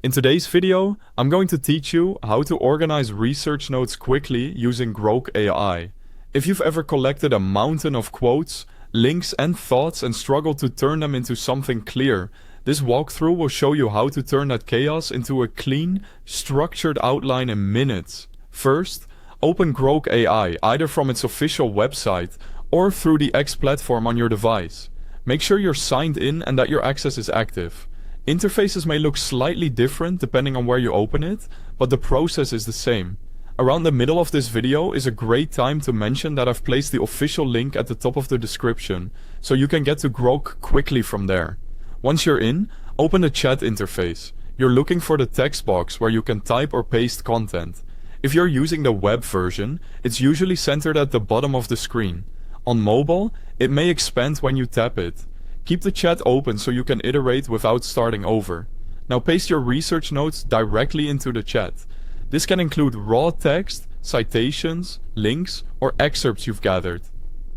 In today's video, I'm going to teach you how to organize research notes quickly using Grok AI. If you've ever collected a mountain of quotes, links and thoughts and struggled to turn them into something clear, this walkthrough will show you how to turn that chaos into a clean, structured outline in minutes. First, open Grok AI either from its official website or through the X platform on your device. Make sure you're signed in and that your access is active. Interfaces may look slightly different depending on where you open it, but the process is the same. Around the middle of this video is a great time to mention that I've placed the official link at the top of the description, so you can get to Grok quickly from there. Once you're in, open the chat interface. You're looking for the text box where you can type or paste content. If you're using the web version, it's usually centered at the bottom of the screen. On mobile, it may expand when you tap it. Keep the chat open so you can iterate without starting over. Now paste your research notes directly into the chat. This can include raw text, citations, links, or excerpts you've gathered.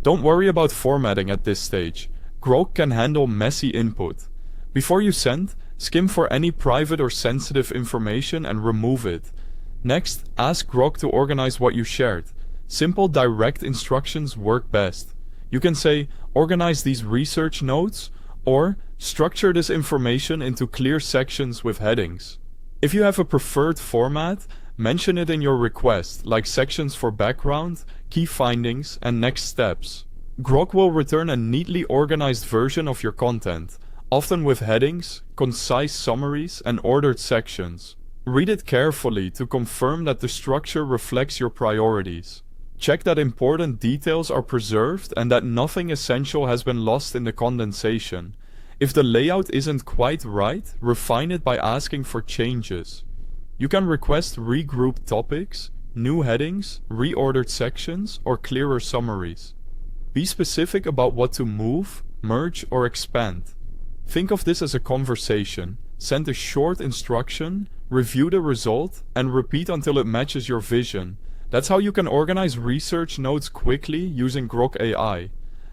Don't worry about formatting at this stage. Grok can handle messy input. Before you send, skim for any private or sensitive information and remove it. Next, ask Grok to organize what you shared. Simple direct instructions work best. You can say, organize these research notes, or structure this information into clear sections with headings. If you have a preferred format, mention it in your request, like sections for background, key findings, and next steps. Grok will return a neatly organized version of your content, often with headings, concise summaries, and ordered sections. Read it carefully to confirm that the structure reflects your priorities. Check that important details are preserved and that nothing essential has been lost in the condensation. If the layout isn't quite right, refine it by asking for changes. You can request regrouped topics, new headings, reordered sections, or clearer summaries. Be specific about what to move, merge, or expand. Think of this as a conversation. Send a short instruction, review the result, and repeat until it matches your vision. That's how you can organize research notes quickly using Grok AI.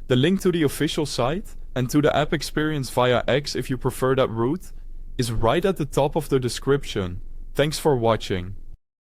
The link to the official site, and to the app experience via X if you prefer that route, is right at the top of the description. Thanks for watching.